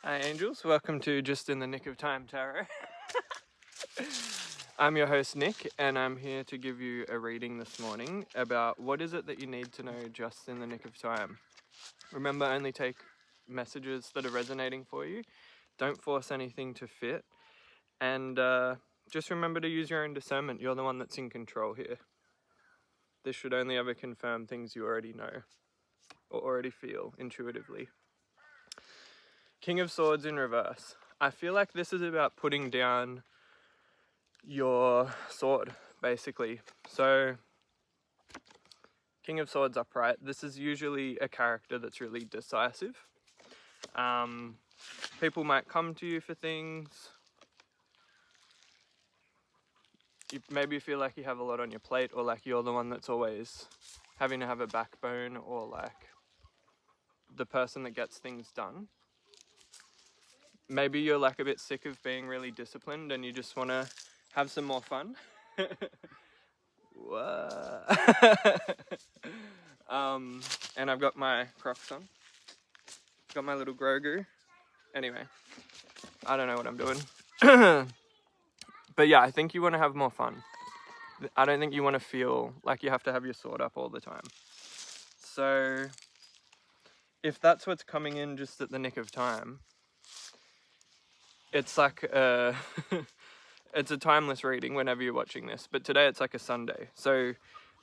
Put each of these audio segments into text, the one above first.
Hi angels, welcome to Just in the Nick of Time Tarot. I'm your host Nick, and I'm here to give you a reading this morning about what is it that you need to know just in the nick of time. Remember, only take messages that are resonating for you. Don't force anything to fit, and just remember to use your own discernment. You're the one that's in control here. This should only ever confirm things you already know or already feel intuitively. King of Swords in reverse. I feel like this is about putting down your sword, basically. So, King of Swords upright. This is usually a character that's really decisive. People might come to you for things. Maybe you feel like you have a lot on your plate, or like you're the one that's always having to have a backbone, or like the person that gets things done. Maybe you're like a bit sick of being really disciplined and you just want to have some more fun. And I've got my Crocs on. Got my little Grogu. Anyway, I don't know what I'm doing. But yeah, I think you want to have more fun. I don't think you want to feel like you have to have your sword up all the time. So, if that's what's coming in just at the nick of time, it's like it's a timeless reading whenever you're watching this, but today it's like a Sunday. So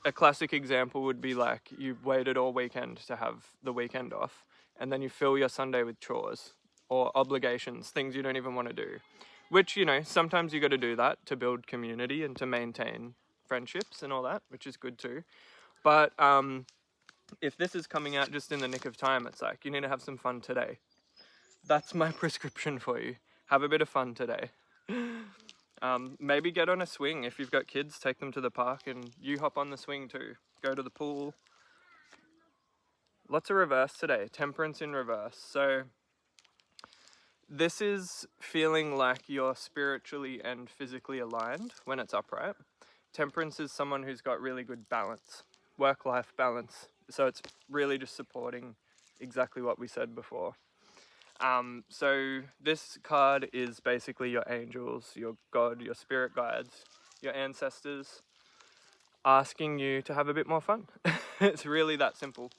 a classic example would be like you waited all weekend to have the weekend off, and then you fill your Sunday with chores or obligations, things you don't even want to do. Which, you know, sometimes you got to do that to build community and to maintain friendships and all that, which is good too. But if this is coming out just in the nick of time, it's like you need to have some fun today. That's my prescription for you. Have a bit of fun today. Maybe get on a swing. If you've got kids, take them to the park and you hop on the swing too. Go to the pool. Lots of reverse today. Temperance in reverse. So this is feeling like you're spiritually and physically aligned when it's upright. Temperance is someone who's got really good balance, work-life balance. So it's really just supporting exactly what we said before. So this card is basically your angels, your God, your spirit guides, your ancestors asking you to have a bit more fun. It's really that simple.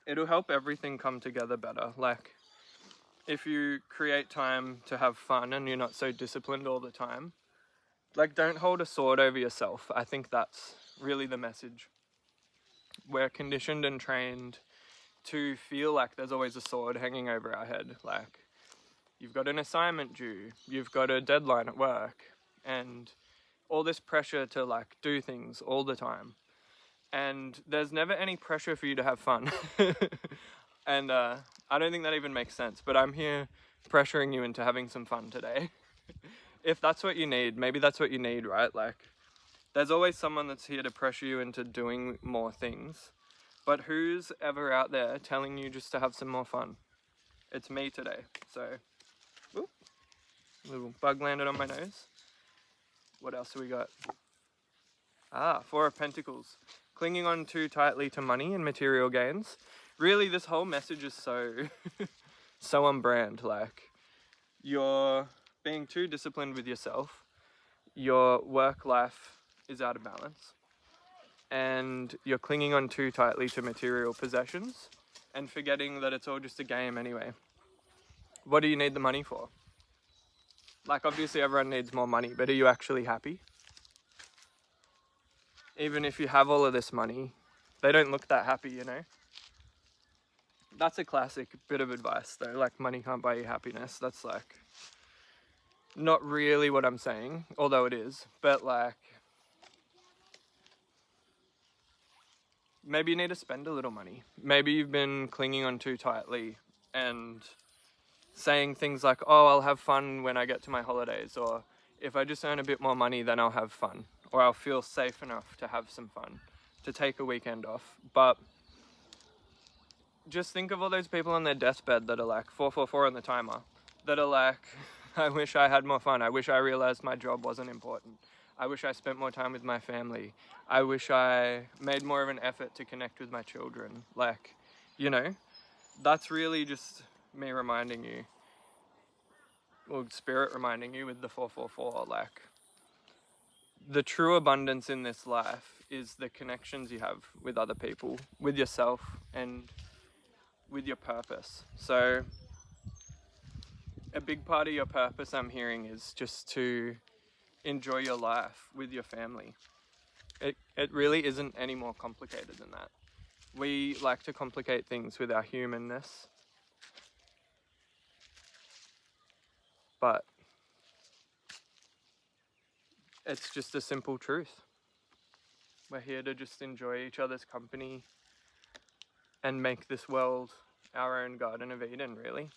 It'll help everything come together better. Like if you create time to have fun and you're not so disciplined all the time, like don't hold a sword over yourself. I think that's really the message. We're conditioned and trained to feel like there's always a sword hanging over our head. Like you've got an assignment due, you've got a deadline at work, and all this pressure to like do things all the time. And there's never any pressure for you to have fun. And I don't think that even makes sense, but I'm here pressuring you into having some fun today. If that's what you need, maybe that's what you need, right? Like there's always someone that's here to pressure you into doing more things. But who's ever out there telling you just to have some more fun? It's me today. So, ooh, little bug landed on my nose. What else do we got? Four of Pentacles. Clinging on too tightly to money and material gains. Really, this whole message is so, so on brand. Like, you're being too disciplined with yourself. Your work life is out of balance. And you're clinging on too tightly to material possessions and forgetting that it's all just a game anyway. What do you need the money for? Like, obviously everyone needs more money, but are you actually happy? Even if you have all of this money, they don't look that happy, you know? That's a classic bit of advice though, like money can't buy you happiness. That's like, not really what I'm saying, although it is, but like, maybe you need to spend a little money. Maybe you've been clinging on too tightly and saying things like, oh, I'll have fun when I get to my holidays, or if I just earn a bit more money, then I'll have fun, or I'll feel safe enough to have some fun, to take a weekend off. But just think of all those people on their deathbed that are like 444 on the timer, that are like, I wish I had more fun. I wish I realized my job wasn't important. I wish I spent more time with my family. I wish I made more of an effort to connect with my children. Like, you know, that's really just me reminding you, or spirit reminding you with the 444, like, the true abundance in this life is the connections you have with other people, with yourself, and with your purpose. So a big part of your purpose, I'm hearing, is just to enjoy your life with your family. It really isn't any more complicated than that. We like to complicate things with our humanness, but it's just a simple truth. We're here to just enjoy each other's company and make this world our own Garden of Eden, really.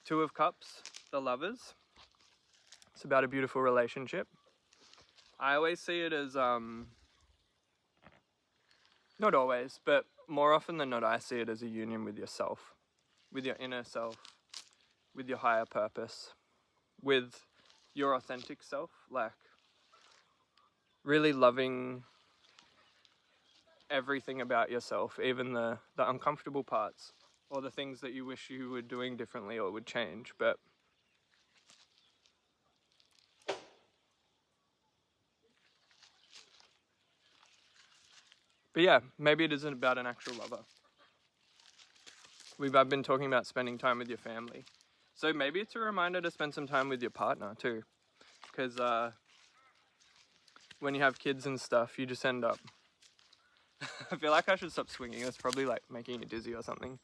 Two of Cups, the lovers. It's about a beautiful relationship. I always see it as, not always, but more often than not, I see it as a union with yourself, with your inner self, with your higher purpose, with your authentic self, like really loving everything about yourself, even the uncomfortable parts or the things that you wish you were doing differently or would change. But yeah, maybe it isn't about an actual lover. I've been talking about spending time with your family. So maybe it's a reminder to spend some time with your partner too. Because when you have kids and stuff, you just end up... I feel like I should stop swinging. It's probably like making you dizzy or something.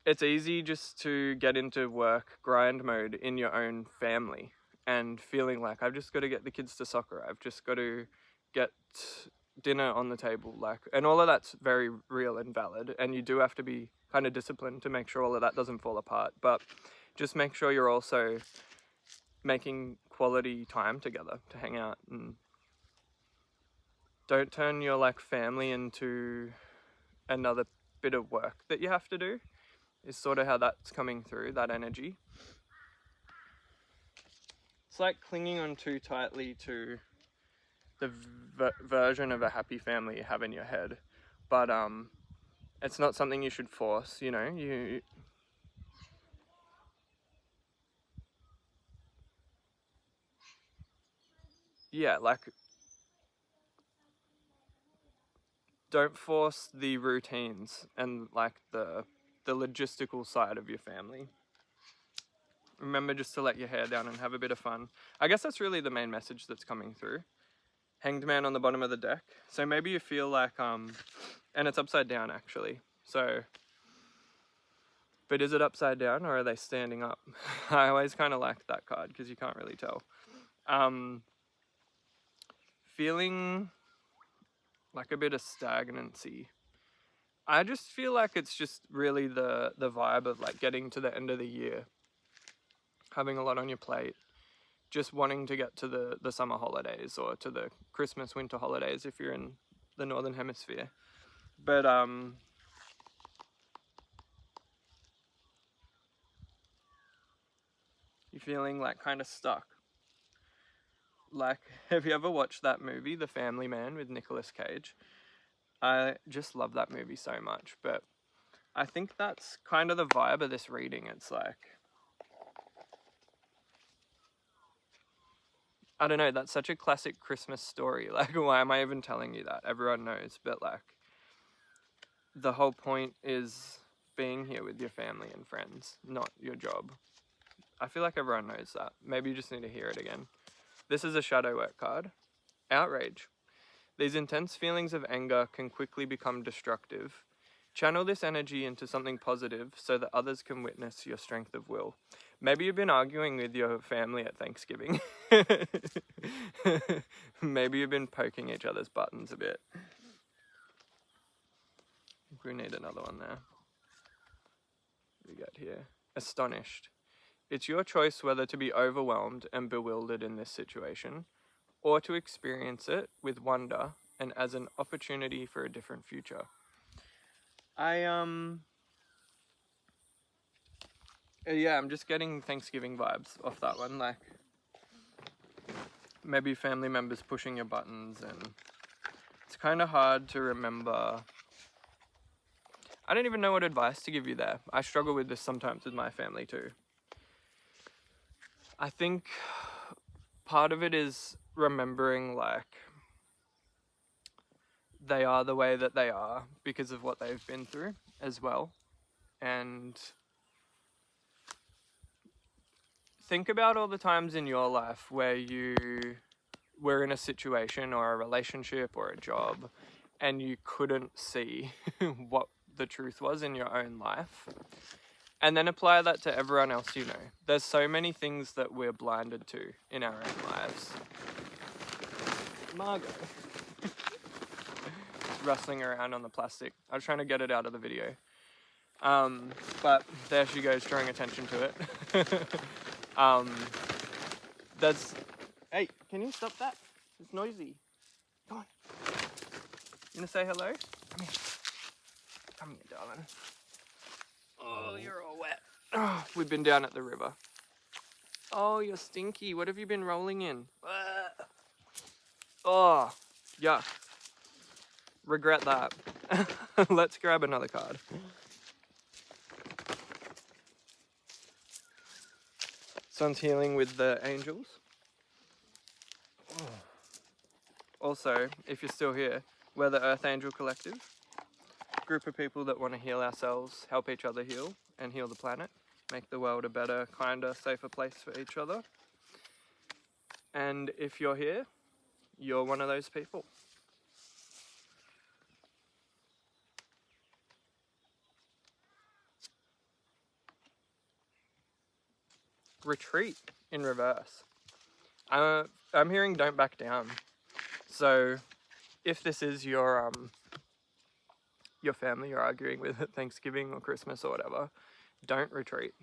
It's easy just to get into work grind mode in your own family and feeling like I've just got to get the kids to soccer. I've just got to get dinner on the table, like, and all of that's very real and valid, and you do have to be kind of disciplined to make sure all of that doesn't fall apart. But just make sure you're also making quality time together to hang out, and don't turn your like family into another bit of work that you have to do. Is sort of how that's coming through, that energy. It's like clinging on too tightly to the version of a happy family you have in your head, but it's not something you should force, you know. Yeah, like, don't force the routines and like the logistical side of your family. Remember just to let your hair down and have a bit of fun. I guess that's really the main message that's coming through. Hanged man on the bottom of the deck. So maybe you feel like, and it's upside down actually. So, but is it upside down or are they standing up? I always kind of liked that card because you can't really tell. Feeling like a bit of stagnancy. I just feel like it's just really the vibe of like getting to the end of the year, having a lot on your plate, just wanting to get to the summer holidays or to the Christmas winter holidays if you're in the northern hemisphere. But you're feeling like kind of stuck. Like, have you ever watched that movie, The Family Man, with Nicolas Cage? I just love that movie so much, but I think that's kind of the vibe of this reading. It's like, I don't know, that's such a classic Christmas story. Like, why am I even telling you that? Everyone knows, but like, the whole point is being here with your family and friends, not your job. I feel like everyone knows that. Maybe you just need to hear it again. This is a shadow work card. Outrage. These intense feelings of anger can quickly become destructive. Channel this energy into something positive so that others can witness your strength of will. Maybe you've been arguing with your family at Thanksgiving. Maybe you've been poking each other's buttons a bit. I think we need another one there. What do we got here? Astonished. It's your choice whether to be overwhelmed and bewildered in this situation, or to experience it with wonder and as an opportunity for a different future. I'm just getting Thanksgiving vibes off that one. Like, maybe family members pushing your buttons, and it's kind of hard to remember. I don't even know what advice to give you there. I struggle with this sometimes with my family too. I think part of it is remembering, like, they are the way that they are because of what they've been through as well. And think about all the times in your life where you were in a situation or a relationship or a job and you couldn't see what the truth was in your own life. And then apply that to everyone else you know. There's so many things that we're blinded to in our own lives. Margot. Rustling around on the plastic. I was trying to get it out of the video. But there she goes, drawing attention to it. Hey, can you stop that? It's noisy. Come on. You gonna say hello? Come here. Come here, darling. Oh, you're all wet. Oh, we've been down at the river. Oh, you're stinky. What have you been rolling in? Oh, yuck. Regret that. Let's grab another card. Sun's healing with the angels. Also, if you're still here, we're the Earth Angel Collective. Group of people that want to heal ourselves, help each other heal, and heal the planet. Make the world a better, kinder, safer place for each other. And if you're here, you're one of those people. Retreat in reverse. I'm hearing don't back down. So if this is your family you're arguing with at Thanksgiving or Christmas or whatever, don't retreat.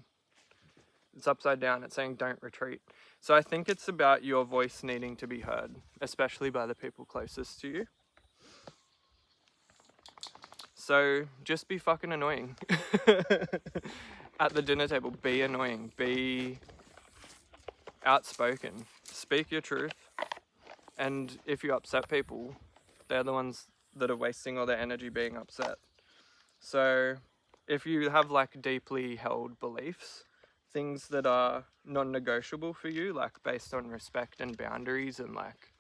It's upside down. It's saying don't retreat. So I think it's about your voice needing to be heard, especially by the people closest to you. So just be fucking annoying. At the dinner table, be annoying. Be outspoken. Speak your truth. And if you upset people, they're the ones that are wasting all their energy being upset. So if you have like deeply held beliefs, things that are non-negotiable for you, like based on respect and boundaries, and like,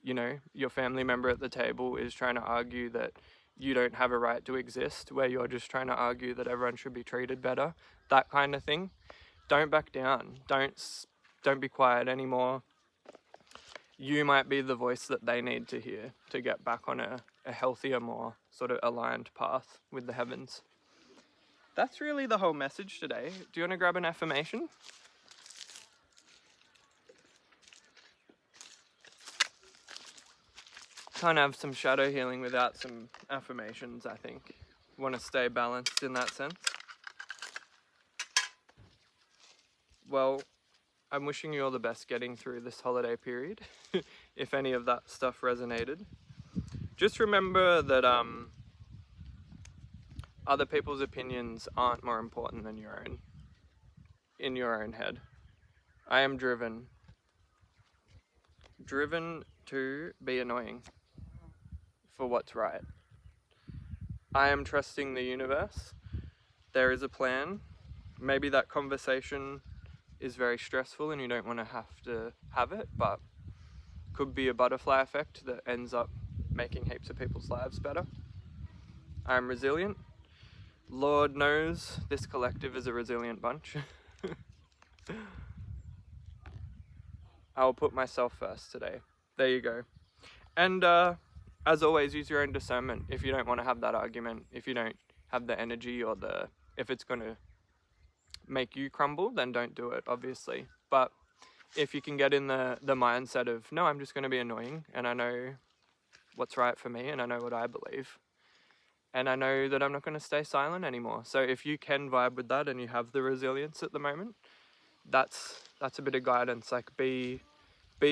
you know, your family member at the table is trying to argue that you don't have a right to exist, where you're just trying to argue that everyone should be treated better, that kind of thing. Don't back down. Don't be quiet anymore. You might be the voice that they need to hear to get back on a healthier, more sort of aligned path with the heavens. That's really the whole message today. Do you want to grab an affirmation? Can't have some shadow healing without some affirmations, I think. Want to stay balanced in that sense. Well, I'm wishing you all the best getting through this holiday period, if any of that stuff resonated. Just remember that other people's opinions aren't more important than your own, in your own head. I am driven to be annoying for what's right. I am trusting the universe. There is a plan. Maybe that conversation is very stressful and you don't want to have to have it, but could be a butterfly effect that ends up making heaps of people's lives better. I'm resilient. Lord knows this collective is a resilient bunch. I'll put myself first today. There you go. And as always, use your own discernment. If you don't want to have that argument, if you don't have the energy or if it's going to make you crumble, then don't do it, obviously. But if you can get in the mindset of, no, I'm just going to be annoying, and I know what's right for me, and I know what I believe, and I know that I'm not going to stay silent anymore. So if you can vibe with that and you have the resilience at the moment, that's a bit of guidance. Like, be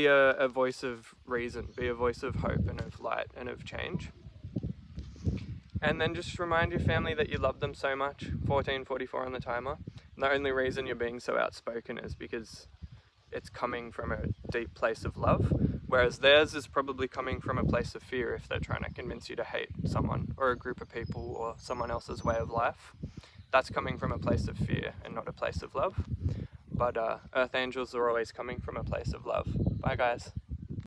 a voice of reason, be a voice of hope and of light and of change. And then just remind your family that you love them so much. 14:44 on the timer. And the only reason you're being so outspoken is because it's coming from a deep place of love. Whereas theirs is probably coming from a place of fear if they're trying to convince you to hate someone or a group of people or someone else's way of life. That's coming from a place of fear and not a place of love. But earth angels are always coming from a place of love. Bye guys.